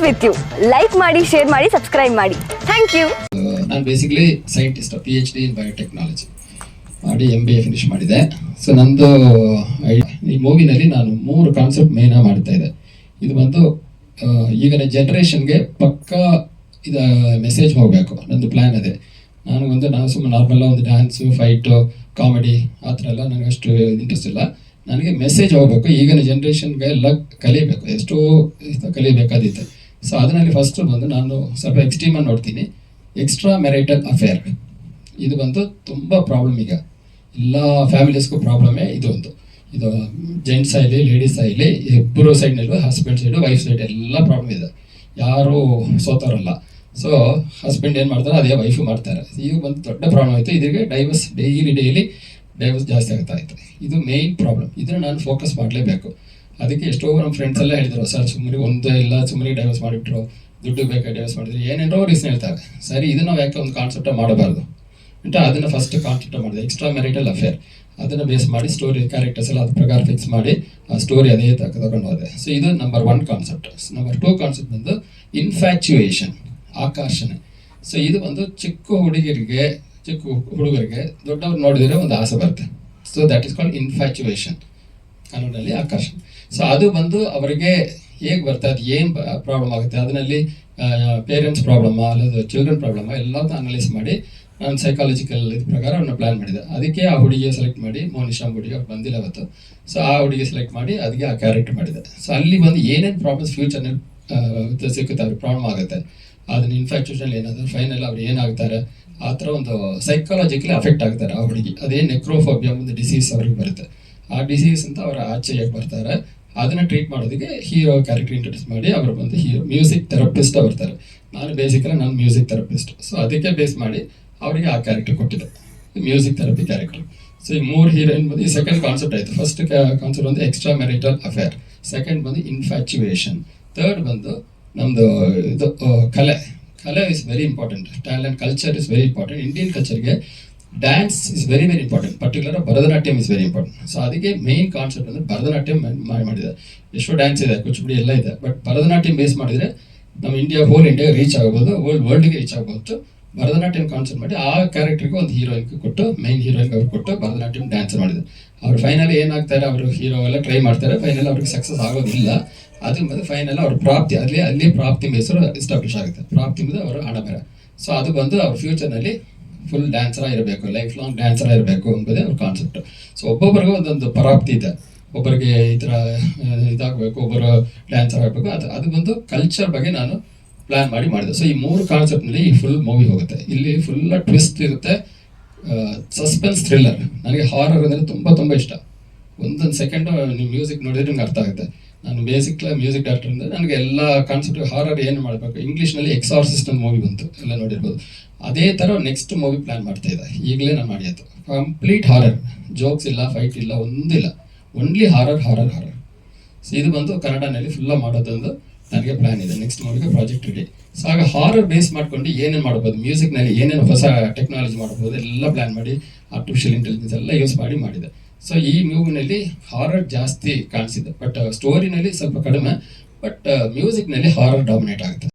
With you. Like ಮಾಡಿ, share ಮಾಡಿ, subscribe ಮಾಡಿ. Thank you. ನಾನು basically scientist, PhD in biotechnology ಮಾಡಿ MBA ಫಿನಿಶ್ ಮಾಡಿದೆ. ಸೊ ನಂದು ಈ ಮೂವಿನಲ್ಲಿ ನಾನು 3 ಕಾನ್ಸೆಪ್ಟ್ ಮೇನ್ ಮಾಡ್ತಾ ಇದ್ದೆ. ಇದು ಬಂದು ಈಗಿನ ಜನ್ರೇಷನ್ಗೆ ಪಕ್ಕಾ ಇದು ಮೆಸೇಜ್ ಹೋಗಬೇಕು, ನಂದು ಪ್ಲ್ಯಾನ್ ಅದೇ. ನಾನು ಸುಮ್ಮನೆ ನಾರ್ಮಲ್ಲ ಒಂದು ಡ್ಯಾನ್ಸು, ಫೈಟು, ಕಾಮಿಡಿ ಆ ಥರ ಎಲ್ಲ ನನಗೆ ಅಷ್ಟು ಇಂಟ್ರೆಸ್ಟ್ ಇಲ್ಲ. ನನಗೆ ಮೆಸೇಜ್ ಹೋಗಬೇಕು, ಈಗಿನ ಜನ್ರೇಷನ್ಗೆ ಎಲ್ಲ ಕಲಿಬೇಕು, ಎಷ್ಟೋ ಕಲಿಬೇಕಾದಿತ್ತು. ಸೊ ಅದರಲ್ಲಿ ಫಸ್ಟು ಬಂದು ನಾನು ಸ್ವಲ್ಪ ಎಕ್ಸ್ಟ್ರೀಮಾಗಿ ನೋಡ್ತೀನಿ, ಎಕ್ಸ್ಟ್ರಾ ಮ್ಯಾರಿಟಲ್ ಅಫೇರ್. ಇದು ಬಂದು ತುಂಬ ಪ್ರಾಬ್ಲಮ್ ಈಗ ಎಲ್ಲ ಫ್ಯಾಮಿಲೀಸ್ಗೂ ಪ್ರಾಬ್ಲಮೇ ಇದು. ಇದು ಜೆಂಟ್ಸ್ ಆಗಲಿ ಲೇಡೀಸ್ ಆಗಲಿ ಇಬ್ಬರು ಸೈಡ್ನಲ್ಲೂ, ಹಸ್ಬೆಂಡ್ ಸೈಡು ವೈಫ್ ಸೈಡ್ ಎಲ್ಲ ಪ್ರಾಬ್ಲಮ್ ಇದೆ, ಯಾರೂ ಸೋತವರಲ್ಲ. ಸೊ ಹಸ್ಬೆಂಡ್ ಏನು ಮಾಡ್ತಾರೆ ಅದೇ ವೈಫು ಮಾಡ್ತಾರೆ. ಈಗ ಬಂದು ದೊಡ್ಡ ಪ್ರಾಬ್ಲಮ್ ಆಯಿತು. ಇದಕ್ಕೆ ಡೈವರ್ಸ್ ಡೈಲಿ ಡೈವರ್ಸ್ ಜಾಸ್ತಿ ಆಗ್ತಾ ಇತ್ತು. ಇದು ಮೇಯ್ನ್ ಪ್ರಾಬ್ಲಮ್. ಇದನ್ನು ನಾನು ಫೋಕಸ್ ಮಾಡಲೇಬೇಕು. ಅದಕ್ಕೆ ಎಷ್ಟೋ ನಮ್ಮ ಫ್ರೆಂಡ್ಸ್ ಎಲ್ಲ ಹೇಳಿದರು, ಸರ್ ಸುಮ್ಮನೆ ಸುಮ್ಮನೆ ಡೈವರ್ಸ್ ಮಾಡಿಬಿಟ್ರು, ದುಡ್ಡು ಬೇಕಾಗಿ ಡೈವರ್ಸ್ ಮಾಡಿದ್ರು, ಏನೇನೋ ರೀಸನ್ ಹೇಳ್ತಾರೆ. ಸರಿ, ಇದನ್ನು ನಾವು ಯಾಕೆ ಒಂದು ಕಾನ್ಸೆಪ್ಟ ಮಾಡಬಾರ್ದು ಅಂತ ಅದನ್ನು ಫಸ್ಟ್ ಕಾನ್ಸೆಪ್ಟ ಮಾಡಿದೆ, ಎಕ್ಸ್ಟ್ರಾ ಮ್ಯಾರಿಟಲ್ ಅಫೇರ್. ಅದನ್ನು ಬೇಸ್ ಮಾಡಿ ಸ್ಟೋರಿ, ಕ್ಯಾರೆಕ್ಟರ್ಸ್ ಎಲ್ಲ ಅದ್ರ ಪ್ರಕಾರ ಫಿಕ್ಸ್ ಮಾಡಿ ಆ ಸ್ಟೋರಿ ಅದೇ ತಗೊಂಡು ಹೋದೆ. ಸೊ ಇದು ನಂಬರ್ 1 ಕಾನ್ಸೆಪ್ಟ್. ನಂಬರ್ 2 ಕಾನ್ಸೆಪ್ಟ್ ಬಂದು ಇನ್ಫ್ಯಾಚುಯೇಷನ್, ಆಕರ್ಷಣೆ. ಸೊ ಇದು ಒಂದು ಚಿಕ್ಕ ಹುಡುಗರಿಗೆ ದೊಡ್ಡವ್ರು ನೋಡಿದರೆ ಒಂದು ಆಸೆ ಬರುತ್ತೆ. So that is called infatuation, ಕನ್ನಡದಲ್ಲಿ ಆಕರ್ಷಣೆ. ಸೊ ಅದು ಬಂದು ಅವರಿಗೆ ಹೇಗೆ ಬರ್ತದೆ, ಅದು ಏನು ಪ್ರಾಬ್ಲಮ್ ಆಗುತ್ತೆ, ಅದರಲ್ಲಿ ಪೇರೆಂಟ್ಸ್ ಪ್ರಾಬ್ಲಮ್ಮಾ ಅಲ್ಲದು ಚಿಲ್ಡ್ರನ್ ಪ್ರಾಬ್ಲಮ್ಮಾ ಎಲ್ಲದನ್ನ ಅನಲೈಸ್ ಮಾಡಿ ನಾನು ಸೈಕಾಲಜಿಕಲ್ ಇದ್ರ ಪ್ರಕಾರ ಅವನ್ನ ಪ್ಲ್ಯಾನ್ ಮಾಡಿದೆ. ಅದಕ್ಕೆ ಆ ಹುಡುಗಿಯ ಸೆಲೆಕ್ಟ್ ಮಾಡಿ, ಮೋನಿಶಾ ಹುಡುಗಿ ಅವ್ರು ಬಂದಿಲ್ಲ ಅವತ್ತು. ಸೊ ಆ ಹುಡುಗಿ ಸೆಲೆಕ್ಟ್ ಮಾಡಿ ಅದಕ್ಕೆ ಆ ಕ್ಯಾರೆಕ್ಟರ್ ಮಾಡಿದೆ. ಸೊ ಅಲ್ಲಿ ಬಂದು ಏನೇನು ಪ್ರಾಬ್ಲಮ್ಸ್ ಫ್ಯೂಚರ್ನಲ್ಲಿ ಸಿಕ್ಕುತ್ತೆ, ಅವ್ರಿಗೆ ಪ್ರಾಬ್ಲಮ್ ಆಗುತ್ತೆ, ಅದನ್ನ ಇನ್ಫ್ಯಾಕ್ಚುಯೇಷನ್ ಏನಾದರೂ ಫೈನಲ್ ಅವ್ರು ಏನಾಗ್ತಾರೆ, ಆ ಥರ ಒಂದು ಸೈಕಾಲಜಿಕಲಿ ಅಫೆಕ್ಟ್ ಆಗ್ತಾರೆ ಆ ಹುಡುಗಿ. ಅದೇ ನೆಕ್ರೋಫೋಬಿಯಾ ಒಂದು ಡಿಸೀಸ್ ಅವ್ರಿಗೆ ಬರುತ್ತೆ. ಆ ಡಿಸೀಸ್ ಅಂತ ಅವರ ಆಚೆಗೆ ಬರ್ತಾರೆ. ಅದನ್ನು ಟ್ರೀಟ್ ಮಾಡೋದಕ್ಕೆ ಹೀರೋ ಕ್ಯಾರೆಕ್ಟರ್ ಇಂಟ್ರೊಡ್ಯೂಸ್ ಮಾಡಿ ಅವರು ಬಂದು ಮ್ಯೂಸಿಕ್ ಥೆರಪಿಸ್ಟ್ ಬರ್ತಾರೆ. ನಾನು ಬೇಸಿಕಲಿ ನಾನು ಮ್ಯೂಸಿಕ್ ಥೆರಪಿಸ್ಟ್. ಸೊ ಅದಕ್ಕೆ ಬೇಸ್ ಮಾಡಿ ಅವರಿಗೆ ಆ ಕ್ಯಾರೆಕ್ಟರ್ ಕೊಟ್ಟಿದ್ದೆ, ಮ್ಯೂಸಿಕ್ ಥೆರಪಿ ಕ್ಯಾರೆಕ್ಟರ್. ಸೊ ಈ 3 ಹೀರೋಯಿನ್ ಬಂದು ಈ ಸೆಕೆಂಡ್ ಕಾನ್ಸೆಪ್ಟ್ ಆಯಿತು. ಫಸ್ಟ್ ಕಾನ್ಸೆಪ್ಟ್ ಬಂದು ಎಕ್ಸ್ಟ್ರಾ ಮ್ಯಾರಿಟಲ್ ಅಫೇರ್, ಸೆಕೆಂಡ್ ಬಂದು ಇನ್ಫ್ಯಾಚುಯೇಷನ್, ಥರ್ಡ್ ಬಂದು ನಮ್ಮದು ಇದು ಕಲೆ is very important. Talent, culture is very important. Indian ಕಲ್ಚರ್ಗೆ dance is very important. Particular Bharatanatyam is very important. So ಅದಕ್ಕೆ ಮೇನ್ ಕಾನ್ಸೆಪ್ಟ್ ಅಂದರೆ ಭರತನಾಟ್ಯಂ ಮಾಡಿದೆ. ಎಷ್ಟೋ ಡ್ಯಾನ್ಸ್ ಇದೆ, ಕುಚಿಪುಡಿ ಎಲ್ಲ ಇದೆ, ಬಟ್ ಭರತನಾಟ್ಯಂ ಬೇಸ್ ಮಾಡಿದರೆ ನಮ್ಮ ಹೋಲ್ ಇಂಡಿಯಾಗೆ ರೀಚ್ ಆಗ್ಬೋದು, ವರ್ಲ್ಡ್ಗೆ ರೀಚ್ ಆಗ್ಬೋದು. ಭರತನಾಟ್ಯಂ ಕಾನ್ಸೆಪ್ಟ್ ಮಾಡಿ ಆ ಕ್ಯಾರೆಕ್ಟರ್ಗೆ ಒಂದು ಹೀರೋಯಿನ್ಗೆ ಕೊಟ್ಟು, ಮೇನ್ ಹೀರೋಯಿನ್ಗೆ ಅವ್ರು ಕೊಟ್ಟು ಭರತನಾಟ್ಯಂ ಡ್ಯಾನ್ಸ್ ಮಾಡಿದ್ರು. ಅವ್ರು ಫೈನಲಿ ಏನಾಗ್ತಾರೆ, ಅವರು ಹೀರೋ ಎಲ್ಲ ಟ್ರೈ ಮಾಡ್ತಾರೆ, ಫೈನಲ್ ಅವ್ರಿಗೆ ಸಕ್ಸಸ್ ಆಗೋದಿಲ್ಲ. ಅದು ಬಂದು ಫೈನಲ್ ಅವ್ರ ಪ್ರಾಪ್ತಿ, ಅಲ್ಲಿ ಪ್ರಾಪ್ತಿ ಹೆಸರು ಎಸ್ಟಾಬ್ಲಿಷ್ ಆಗುತ್ತೆ. ಪ್ರಾಪ್ತಿ ಬಂದು ಅವರು ಹಣ ಬೇರೆ. ಸೊ ಅದು ಬಂದು ಅವ್ರ ಫ್ಯೂಚರ್ನಲ್ಲಿ ಫುಲ್ ಡ್ಯಾನ್ಸರ ಇರಬೇಕು, ಲೈಫ್ ಲಾಂಗ್ ಡ್ಯಾನ್ಸರ ಇರಬೇಕು ಎಂಬುದೇ ಅವ್ರ ಕಾನ್ಸೆಪ್ಟ್. ಸೊ ಒಬ್ಬೊಬ್ಬರಿಗೂ ಒಂದೊಂದು ಪ್ರಾಪ್ತಿ ಇದೆ. ಒಬ್ಬರಿಗೆ ಈ ಥರ ಇದಾಗಬೇಕು, ಒಬ್ಬರು ಡ್ಯಾನ್ಸರ್ ಆಗಬೇಕು. ಅದು ಬಂದು ಕಲ್ಚರ್ ಬಗ್ಗೆ ನಾನು ಪ್ಲ್ಯಾನ್ ಮಾಡಿದೆ. ಸೊ ಈ 3 ಕಾನ್ಸೆಪ್ಟ್ನಲ್ಲಿ ಈ ಫುಲ್ ಮೂವಿ ಹೋಗುತ್ತೆ. ಇಲ್ಲಿ ಫುಲ್ ಟ್ವಿಸ್ಟ್ ಇರುತ್ತೆ, ಸಸ್ಪೆನ್ಸ್, ಥ್ರಿಲ್ಲರ್. ನನಗೆ ಹಾರರ್ ಅಂದರೆ ತುಂಬ ಇಷ್ಟ. ಒಂದೊಂದು ಸೆಕೆಂಡು ನೀವು ಮ್ಯೂಸಿಕ್ ನೋಡಿದ್ರೆ ನಿಮ್ಗೆ ಅರ್ಥ ಆಗುತ್ತೆ. ನಾನು ಮ್ಯೂಸಿಕ್ ಡೈರೆಕ್ಟರ್ ಅಂದರೆ ನನಗೆ ಎಲ್ಲ ಕಾನ್ಸೆಪ್ಟ್ ಹಾರರ್ ಏನು ಮಾಡಬೇಕು. ಇಂಗ್ಲೀಷ್ನಲ್ಲಿ ಎಕ್ಸಾರ್ಸಿಸ್ಟ್ ಅಂತ ಮೂವಿ ಬಂತು, ಎಲ್ಲ ನೋಡಿರ್ಬೋದು. ಅದೇ ಥರ ನೆಕ್ಸ್ಟ್ ಮೂವಿ ಪ್ಲ್ಯಾನ್ ಮಾಡ್ತಾ ಇದ್ದೆ, ಈಗಲೇ ನಾನು ಮಾಡಿದ್ದು. ಕಂಪ್ಲೀಟ್ ಹಾರರ್, ಜೋಕ್ಸ್ ಇಲ್ಲ, ಫೈಟ್ ಇಲ್ಲ, ಒಂದಿಲ್ಲ, ಓನ್ಲಿ ಹಾರರ್. ಸೊ ಇದು ಬಂದು ಕನ್ನಡನಲ್ಲಿ ಫುಲ್ಲ ಮಾಡೋದೊಂದು ನನಗೆ ಪ್ಲ್ಯಾನ್ ಇದೆ. ನೆಕ್ಸ್ಟ್ ಮೂವಿಗೆ ಪ್ರಾಜೆಕ್ಟ್ ರೆಡಿ. ಸೊ ಆಗ ಹಾರರ್ ಬೇಸ್ ಮಾಡ್ಕೊಂಡು ಏನೇನು ಮಾಡ್ಬೋದು, ಮ್ಯೂಸಿಕ್ನಲ್ಲಿ ಏನೇನು ಹೊಸ ಟೆಕ್ನಾಲಜಿ ಮಾಡ್ಬೋದು ಎಲ್ಲ ಪ್ಲ್ಯಾನ್ ಮಾಡಿ, ಆರ್ಟಿಫಿಷಿಯಲ್ ಇಂಟೆಲಿಜೆನ್ಸ್ ಎಲ್ಲ ಯೂಸ್ ಮಾಡಿ ಮಾಡಿದೆ. ಸೊ ಈ ಮೂವಿನಲ್ಲಿ ಹಾರರ್ ಜಾಸ್ತಿ ಕಾಣಿಸಿದೆ, ಬಟ್ ಸ್ಟೋರಿನಲ್ಲಿ ಸ್ವಲ್ಪ ಕಡಿಮೆ, ಬಟ್ ಮ್ಯೂಸಿಕ್ನಲ್ಲಿ ಹಾರರ್ ಡಾಮಿನೇಟ್ ಆಗುತ್ತೆ.